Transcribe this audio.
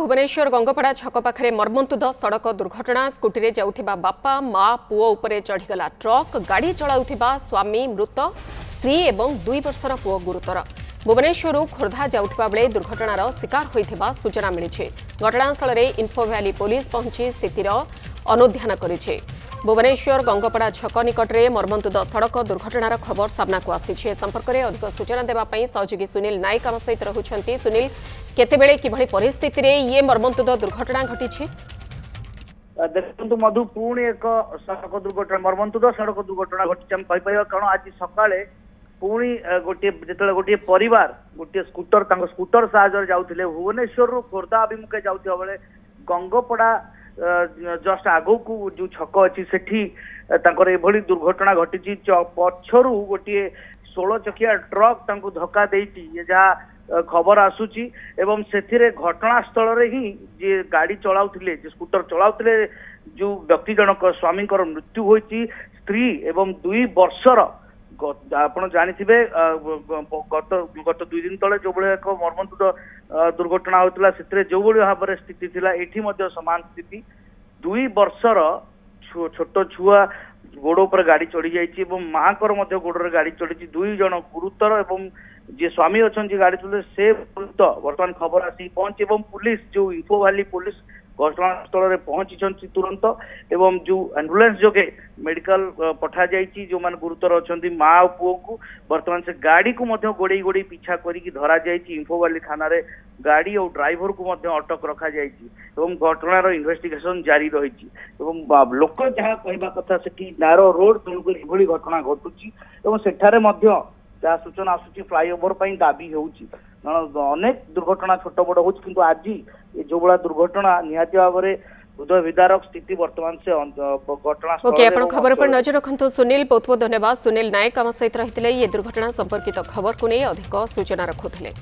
भुवनेश्वर गंगपड़ा छक पाखे मर्मन्तुद सड़क दुर्घटना स्कूटी रे जाउथिबा बापा मां पुओ उपरे चढ़ीगला ट्रक गाड़ी चलाउथिबा स्वामी मृत स्त्री एवं 2 वर्षर पुओ गुरुतर भुवनेश्वर खोर्धा जाउथिबा बेले दुर्घटनार शिकार होइथिबा सूचना मिली घटनास्थल में इन्फो वैली पुलिस पहुंची स्थितिर अनुध्यान करिछि। भुवनेश्वर गंगपड़ा छक निकट में मर्मन्तुद सड़क दुर्घटनार खबर सामना को आसी संपर्क में अधिक सूचना देवाई सहयोगी सुनील नायक आम सहित रहुछंती। सुनील केतेबेले किभली परिस्थिति रे ये मर्मन्तुद दुर्घटना घटी? देखु मधु पुणी एक सड़क दुर्घटना मर्मन्तुद सड़क दुर्घटना घटी कारण आज सकाळे पुणी गोटे परिवार गोटे स्कूटर स्कूटर साहाय्य जाउथिले भुवनेश्वर खोर्धा अभिमुखे जाउथिबा बेले गंगपड़ा जस्ट आगो को जो छक अच्छी सेठी एभली दुर्घटना घटी पछरु गोटे 16 चकिया ट्रक तांको धक्का देइछि जहाँ खबर आसुची एवं सेथिरे घटनास्थल रे ही जे गाड़ी चलाउथिले जे स्कूटर चलाउथिले जो व्यक्ति जनक स्वामी मृत्यु होइछि स्त्री एवं 2 वर्षर आपण जानिथिबे गत 2 दिन तले जो एक मर्मन्तुद दुर्घटना होता से जो भाव में स्थिति थिला एठी मध्य समान स्थिति 2 वर्षर छोट छुआ गोड़ पर गाड़ी चढ़ी जाइए माँ गोड़ गाड़ी चढ़ी 2 जन गुरुतर एवं जे स्वामी अच्छा गाड़ी चलते से बर्तमान खबर आसी पहुंची पुलिस जो इन्फो वैली पुलिस घटनास्थल में पहुंची तुरंत एवं जो एम्बुलेंस जोगे मेडिकल पठा जाइए जो मान गुरुतर अच्छा माँ और पुओ को बर्तमान से गाड़ी को गोड़े गोड़े पीछा करी धरा जाइए इन्फो वैली थाना गाड़ी और ड्राइवर को अटक रखा जाइए घटनार इन्वेस्टिगेशन जारी रही लोक जहाँ कहवा कथा से नारो रोड तेणुक यह घटना घटुची सेठारे जहाँ सूचना आसूची फ्लाईओवर दाबी होउची अनेक दुर्घटना छोट बड़ हो आज जो बड़ा दुर्घटना निहाती भाव में हृदय विदारक स्थिति वर्तमान से घटना ओके आपण खबर पर नजर रखंतु। सुनील बहुत बहुत धन्यवाद। सुनील नायक आम सहित रही ये दुर्घटना संपर्कित खबर को नहीं अधिक सूचना रखुले।